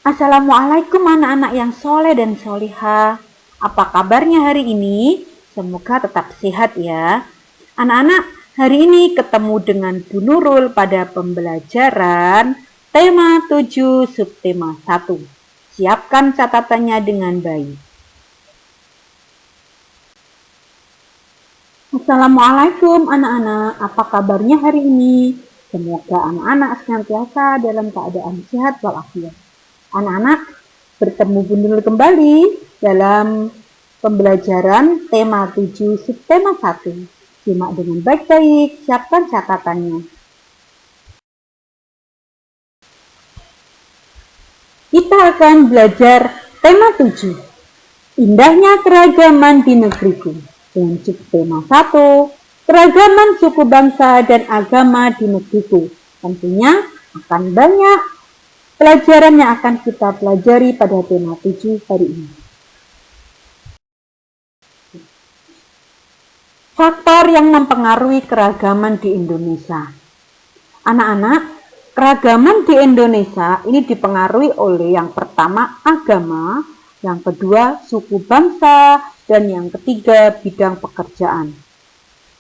Assalamualaikum anak-anak yang soleh dan solihah. Apa kabarnya hari ini? Semoga tetap sehat ya. Anak-anak, hari ini ketemu dengan Bu Nurul pada pembelajaran tema 7 subtema 1. Siapkan catatannya dengan baik. Assalamualaikum anak-anak, apa kabarnya hari ini? Semoga anak-anak senantiasa dalam keadaan sehat walafiat. Anak-anak, bertemu Bu Nurul kembali dalam pembelajaran tema 7 subtema 1. Simak dengan baik-baik, siapkan catatannya. Kita akan belajar tema 7. Indahnya keragaman di negeriku. Dengan subtema 1, keragaman suku bangsa dan agama di negeriku. Tentunya akan banyak pelajaran yang akan kita pelajari pada tema 7 hari ini. Faktor yang mempengaruhi keragaman di Indonesia. Anak-anak, keragaman di Indonesia ini dipengaruhi oleh yang pertama agama, yang kedua suku bangsa, dan yang ketiga bidang pekerjaan.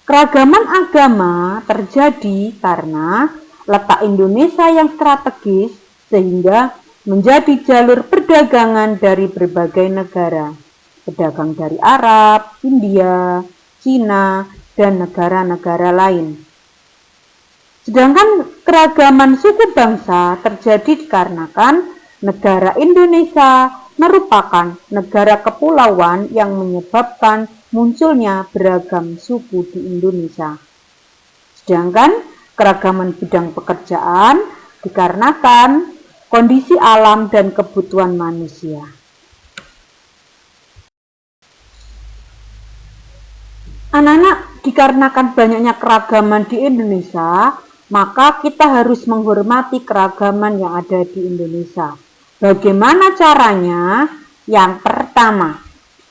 Keragaman agama terjadi karena letak Indonesia yang strategis sehingga menjadi jalur perdagangan dari berbagai negara. Pedagang dari Arab, India, Cina, dan negara-negara lain. Sedangkan keragaman suku bangsa terjadi dikarenakan negara Indonesia merupakan negara kepulauan yang menyebabkan munculnya beragam suku di Indonesia. Sedangkan keragaman bidang pekerjaan dikarenakan kondisi alam dan kebutuhan manusia. Anak-anak, dikarenakan banyaknya keragaman di Indonesia, maka kita harus menghormati keragaman yang ada di Indonesia. Bagaimana caranya? Yang pertama,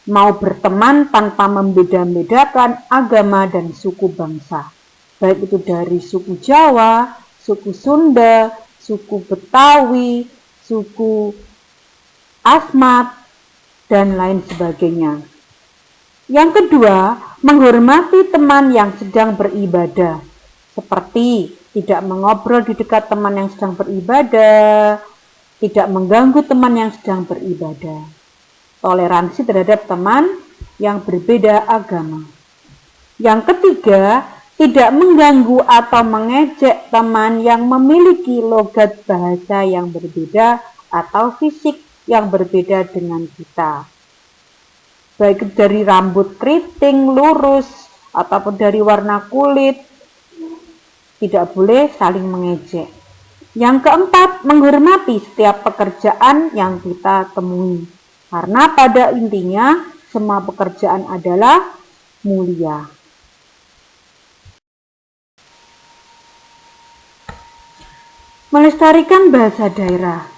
mau berteman tanpa membeda-bedakan agama dan suku bangsa. Baik itu dari suku Jawa, suku Sunda, suku Betawi, suku Asmat, dan lain sebagainya. Yang kedua, menghormati teman yang sedang beribadah, seperti tidak mengobrol di dekat teman yang sedang beribadah, tidak mengganggu teman yang sedang beribadah. Toleransi terhadap teman yang berbeda agama. Yang ketiga, tidak mengganggu atau mengejek teman yang memiliki logat bahasa yang berbeda atau fisik yang berbeda dengan kita. Baik dari rambut keriting, lurus, ataupun dari warna kulit, tidak boleh saling mengejek. Yang keempat, menghormati setiap pekerjaan yang kita temui. Karena pada intinya, semua pekerjaan adalah mulia. Melestarikan bahasa daerah.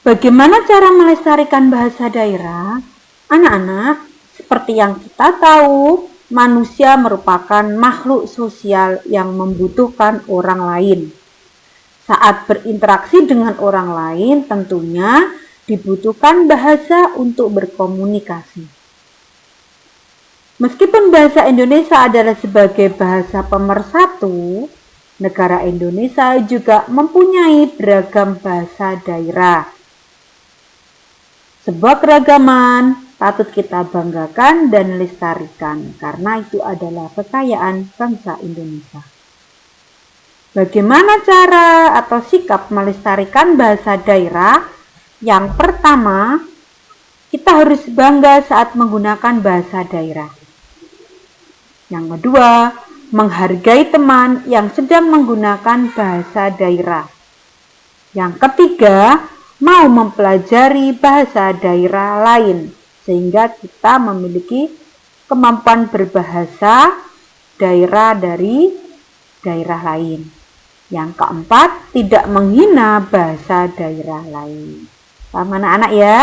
Bagaimana cara melestarikan bahasa daerah? Anak-anak, seperti yang kita tahu, manusia merupakan makhluk sosial yang membutuhkan orang lain. Saat berinteraksi dengan orang lain, tentunya dibutuhkan bahasa untuk berkomunikasi. Meskipun bahasa Indonesia adalah sebagai bahasa pemersatu, negara Indonesia juga mempunyai beragam bahasa daerah. Sebuah keragaman patut kita banggakan dan lestarikan karena itu adalah kekayaan bangsa Indonesia. Bagaimana cara atau sikap melestarikan bahasa daerah? Yang pertama, kita harus bangga saat menggunakan bahasa daerah. Yang kedua, menghargai teman yang sedang menggunakan bahasa daerah. Yang ketiga, mau mempelajari bahasa daerah lain sehingga kita memiliki kemampuan berbahasa daerah dari daerah lain. Yang keempat, tidak menghina bahasa daerah lain. Paham anak-anak ya?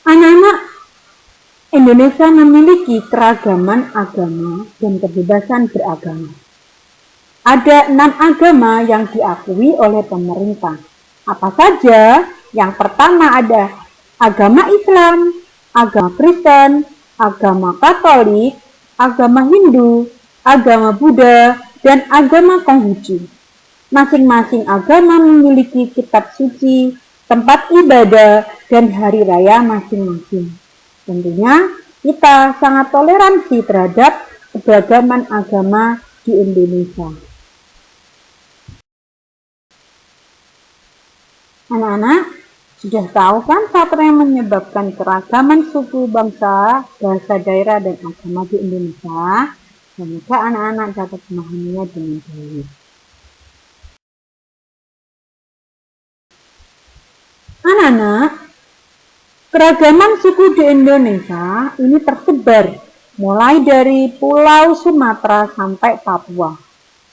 Anak-anak, Indonesia memiliki keragaman agama dan kebebasan beragama. Ada 6 agama yang diakui oleh pemerintah. Apa saja? Yang pertama ada agama Islam, agama Kristen, agama Katolik, agama Hindu, agama Buddha, dan agama Konghucu. Masing-masing agama memiliki kitab suci, tempat ibadah, dan hari raya masing-masing. Tentunya kita sangat toleransi terhadap keberagaman agama di Indonesia. Anak-anak, sudah tahu kan faktor yang menyebabkan keragaman suku, bangsa, bahasa, daerah, dan agama di Indonesia? Semoga anak-anak dapat memahaminya dengan baik. Anak-anak, keragaman suku di Indonesia ini tersebar mulai dari Pulau Sumatera sampai Papua.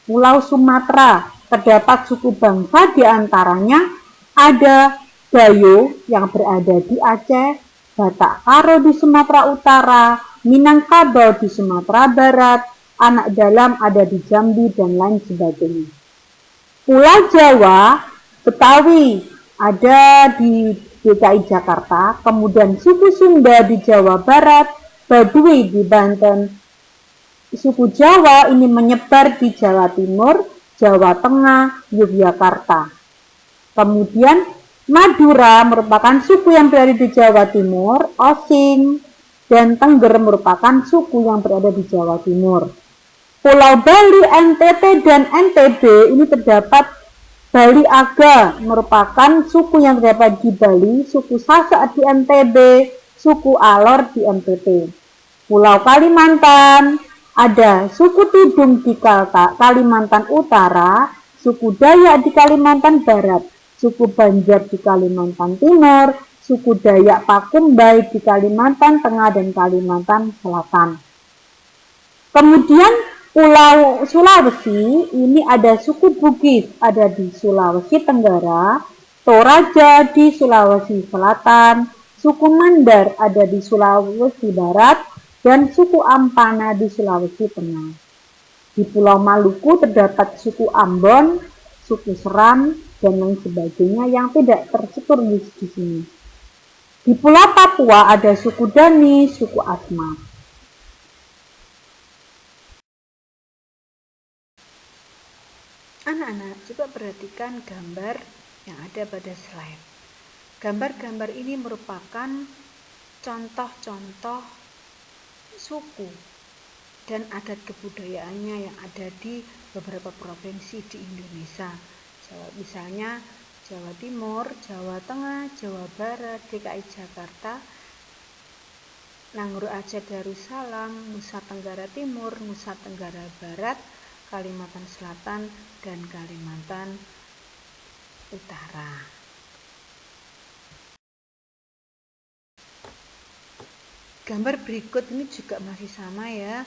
Pulau Sumatera terdapat suku bangsa diantaranya ada Gayo yang berada di Aceh, Batak Karo di Sumatera Utara, Minangkabau di Sumatera Barat, Anak Dalam ada di Jambi, dan lain sebagainya. Pulau Jawa, Betawi ada di DKI Jakarta, kemudian suku Sunda di Jawa Barat, Baduy di Banten. Suku Jawa ini menyebar di Jawa Timur, Jawa Tengah, Yogyakarta. Kemudian Madura merupakan suku yang berada di Jawa Timur, Osing dan Tengger merupakan suku yang berada di Jawa Timur. Pulau Bali, NTT dan NTB ini terdapat Bali Aga merupakan suku yang terdapat di Bali, suku Sasak di NTB, suku Alor di NTT. Pulau Kalimantan ada suku Tidung di Kalimantan Utara, suku Dayak di Kalimantan Barat, suku Banjar di Kalimantan Timur, suku Dayak Pakumbai di Kalimantan Tengah dan Kalimantan Selatan. Kemudian Pulau Sulawesi ini ada suku Bugis ada di Sulawesi Tenggara, Toraja di Sulawesi Selatan, suku Mandar ada di Sulawesi Barat, dan suku Ampana di Sulawesi Tengah. Di Pulau Maluku terdapat suku Ambon, suku Seram, dan lain sebagainya yang tidak tertulis di sini. Di Pulau Papua ada suku Dani, suku Asmat. Anak-anak, coba perhatikan gambar yang ada pada slide. Gambar-gambar ini merupakan contoh-contoh suku dan adat kebudayaannya yang ada di beberapa provinsi di Indonesia. Misalnya Jawa Timur, Jawa Tengah, Jawa Barat, DKI Jakarta, Nangro Aceh Darussalam, Nusa Tenggara Timur, Nusa Tenggara Barat, Kalimantan Selatan, dan Kalimantan Utara. Gambar berikut ini juga masih sama ya,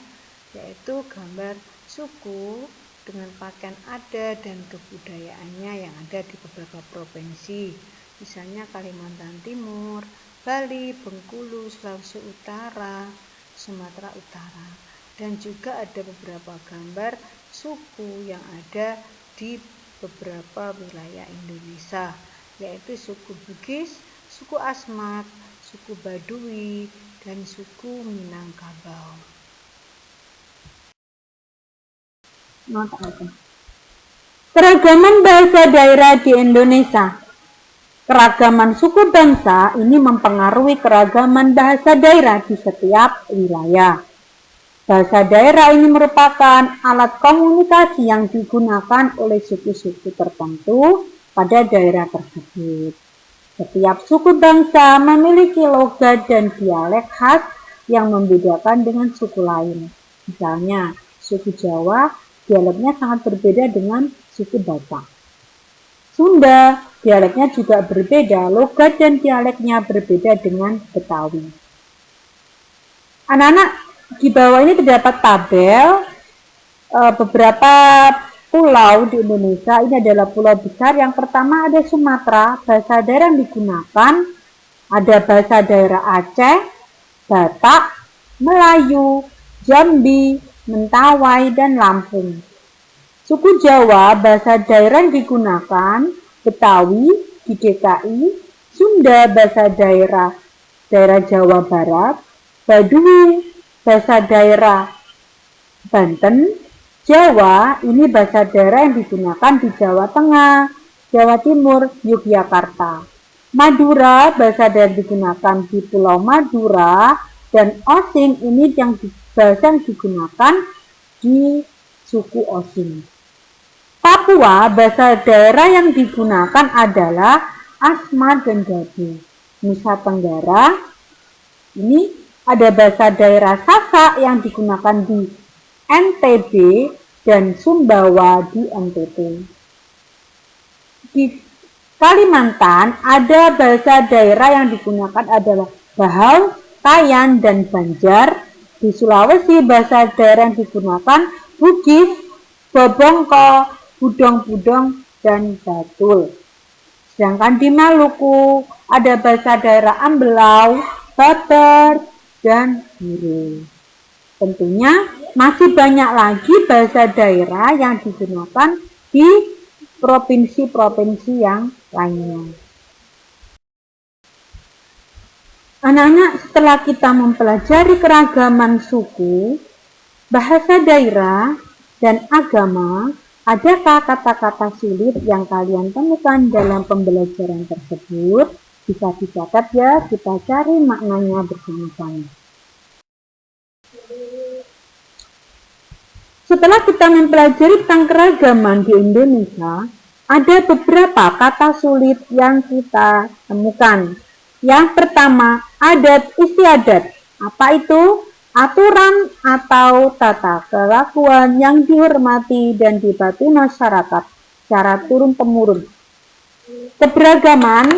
yaitu gambar suku dengan pakaian adat dan kebudayaannya yang ada di beberapa provinsi, misalnya Kalimantan Timur, Bali, Bengkulu, Sulawesi Utara, Sumatera Utara, dan juga ada beberapa gambar suku yang ada di beberapa wilayah Indonesia, yaitu suku Bugis, suku Asmat, suku Baduy, dan suku Minangkabau. Keragaman bahasa daerah di Indonesia. Keragaman suku bangsa ini mempengaruhi keragaman bahasa daerah di setiap wilayah. Bahasa daerah ini merupakan alat komunikasi yang digunakan oleh suku-suku tertentu pada daerah tersebut. Setiap suku bangsa memiliki logat dan dialek khas yang membedakan dengan suku lain. Misalnya, suku Jawa dialeknya sangat berbeda dengan suku Batak. Sunda dialeknya juga berbeda, logat dan dialeknya berbeda dengan Betawi. Anak-anak, di bawah ini terdapat tabel beberapa pulau di Indonesia. Ini adalah pulau besar. Yang pertama ada Sumatera, bahasa daerah yang digunakan ada bahasa daerah Aceh, Batak, Melayu, Jambi, Mentawai, dan Lampung. Suku Jawa bahasa daerah yang digunakan Betawi di DKI, Sunda bahasa daerah Jawa Barat, Baduy bahasa daerah Banten, Jawa ini bahasa daerah yang digunakan di Jawa Tengah, Jawa Timur, Yogyakarta. Madura bahasa daerah digunakan di Pulau Madura, dan Osing ini bahasa yang digunakan di suku Osing. Papua bahasa daerah yang digunakan adalah Asma dan Dadu. Nusa Tenggara ini ada bahasa daerah Sasak yang digunakan di NTB dan Sumbawa di NTT. Di Kalimantan ada bahasa daerah yang digunakan adalah Bahau, Tayan, dan Banjar. Di Sulawesi bahasa daerah yang digunakan Bugis, Bobongko, Budong-budong, dan Batul. Sedangkan di Maluku ada bahasa daerah Ambelau, Babar, dan Buru. Tentunya masih banyak lagi bahasa daerah yang digunakan di provinsi-provinsi yang lainnya. Anak-anak, setelah kita mempelajari keragaman suku, bahasa daerah, dan agama, adakah kata-kata sulit yang kalian temukan dalam pembelajaran tersebut? Bisa dicatat ya, kita cari maknanya bersama-sama. Setelah kita mempelajari tentang keragaman di Indonesia, ada beberapa kata sulit yang kita temukan. Yang pertama, adat istiadat. Apa itu? Aturan atau tata kelakuan yang dihormati dan dipatuhi masyarakat secara turun-temurun. Keberagaman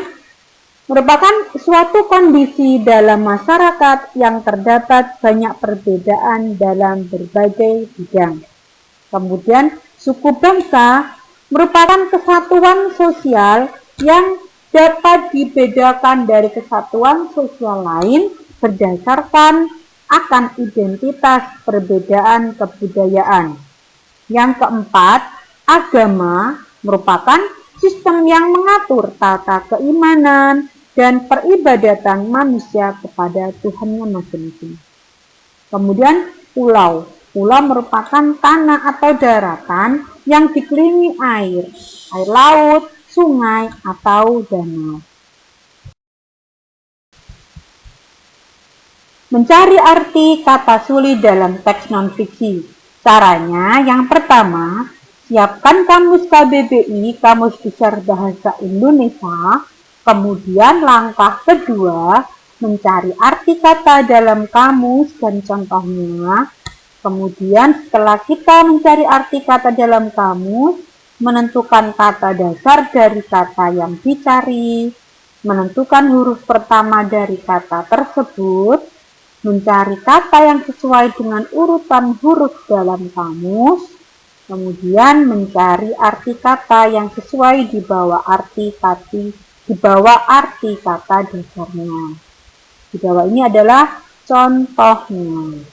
merupakan suatu kondisi dalam masyarakat yang terdapat banyak perbedaan dalam berbagai bidang. Kemudian, suku bangsa merupakan kesatuan sosial yang dapat dibedakan dari kesatuan sosial lain berdasarkan akan identitas perbedaan kebudayaan. Yang keempat, agama merupakan sistem yang mengatur tata keimanan dan peribadatan manusia kepada Tuhannya masing-masing. Kemudian pulau. Pulau merupakan tanah atau daratan yang dikelilingi air laut, sungai, atau danau. Mencari arti kata sulit dalam teks non-fiksi. Caranya yang pertama, siapkan kamus KBBI, Kamus Besar Bahasa Indonesia. Kemudian langkah kedua, mencari arti kata dalam kamus dan contohnya. Kemudian setelah kita mencari arti kata dalam kamus, menentukan kata dasar dari kata yang dicari, menentukan huruf pertama dari kata tersebut, mencari kata yang sesuai dengan urutan huruf dalam kamus, kemudian mencari arti kata yang sesuai di bawah arti kata dasarnya. Di bawah ini adalah contohnya.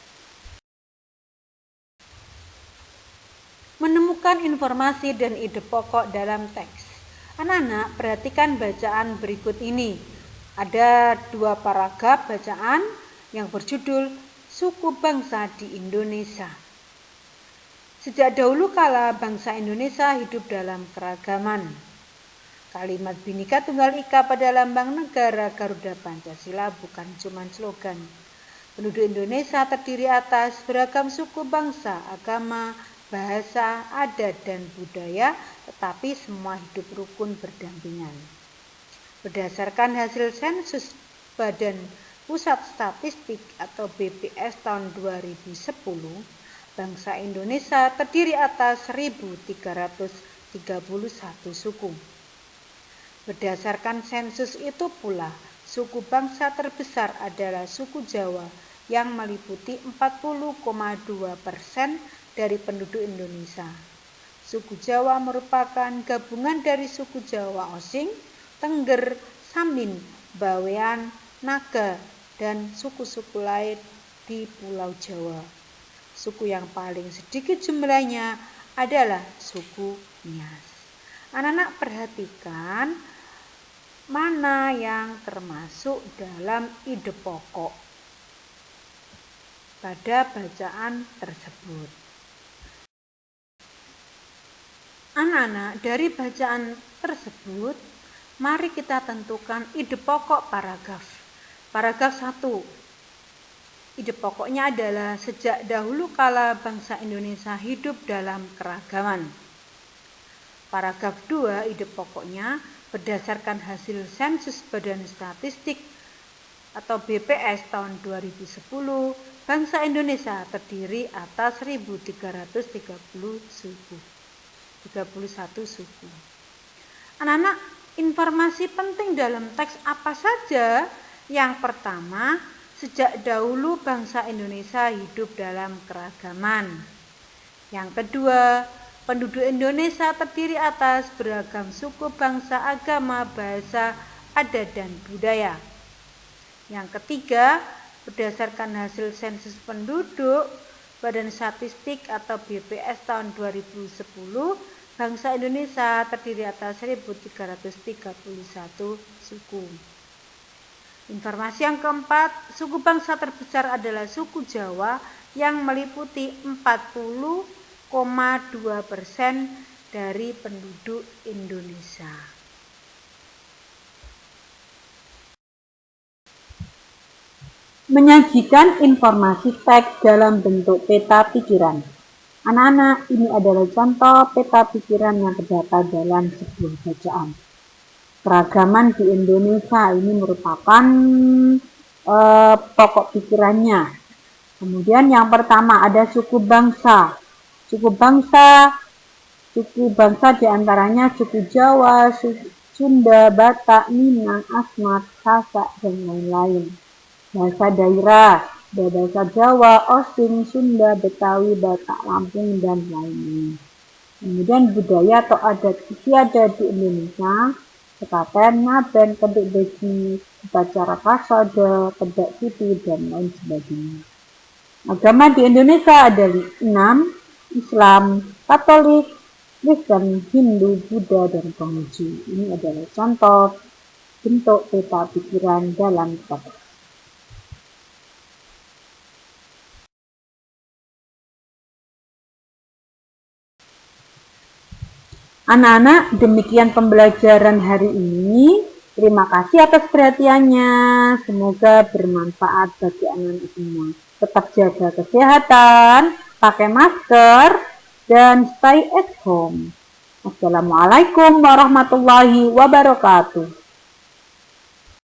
Menemukan informasi dan ide pokok dalam teks. Anak-anak, perhatikan bacaan berikut ini. Ada 2 paragraf bacaan yang berjudul Suku Bangsa di Indonesia. Sejak dahulu kala bangsa Indonesia hidup dalam keragaman. Kalimat Bhinneka Tunggal Ika pada lambang negara Garuda Pancasila bukan cuma slogan. Penduduk Indonesia terdiri atas beragam suku bangsa, agama, bahasa, adat, dan budaya, tetapi semua hidup rukun berdampingan. Berdasarkan hasil sensus Badan Pusat Statistik atau BPS tahun 2010, bangsa Indonesia terdiri atas 1.331 suku. Berdasarkan sensus itu pula, suku bangsa terbesar adalah suku Jawa yang meliputi 40,2% dari penduduk Indonesia. Suku Jawa merupakan gabungan dari suku Jawa Osing, Tengger, Samin, Bawean, Naga, dan suku-suku lain di Pulau Jawa. Suku yang paling sedikit jumlahnya adalah suku Nias. Anak-anak perhatikan mana yang termasuk dalam ide pokok pada bacaan tersebut. Anak-anak, dari bacaan tersebut, mari kita tentukan ide pokok paragraf. Paragraf 1. Ide pokoknya adalah sejak dahulu kala bangsa Indonesia hidup dalam keragaman. Paragraf 2, ide pokoknya berdasarkan hasil sensus Badan Statistik atau BPS tahun 2010, bangsa Indonesia terdiri atas 1.331 suku. Anak-anak, informasi penting dalam teks apa saja? Yang pertama, sejak dahulu bangsa Indonesia hidup dalam keragaman. Yang kedua, penduduk Indonesia terdiri atas beragam suku, bangsa, agama, bahasa, adat, dan budaya. Yang ketiga, berdasarkan hasil sensus penduduk Badan Statistik atau BPS tahun 2010, bangsa Indonesia terdiri atas 1.331 suku. Informasi yang keempat, suku bangsa terbesar adalah suku Jawa yang meliputi 40,2% dari penduduk Indonesia. Menyajikan informasi teks dalam bentuk peta pikiran. Anak-anak, ini adalah contoh peta pikiran yang terdapat dalam sebuah bacaan. Keragaman di Indonesia ini merupakan pokok pikirannya. Kemudian yang pertama ada suku bangsa. Suku bangsa diantaranya suku Jawa, Sunda, Batak, Minang, Asmat, Sasak, dan lain-lain. Bahasa daerah, bahasa Jawa, Osing, Sunda, Betawi, Batak, Lampung, dan lain-lain. Kemudian budaya atau adat istiadat di Indonesia, sekaten, ngaben, kedek besi, upacara kasada, kedek putih, dan lain sebagainya. Agama di Indonesia ada 6, Islam, Katolik, Kristen, Hindu, Buddha, dan Konghucu. Ini adalah contoh bentuk peta pikiran dalam teks. Anak-anak, demikian pembelajaran hari ini. Terima kasih atas perhatiannya. Semoga bermanfaat bagi anak-anak semua. Tetap jaga kesehatan, pakai masker, dan stay at home. Assalamualaikum warahmatullahi wabarakatuh.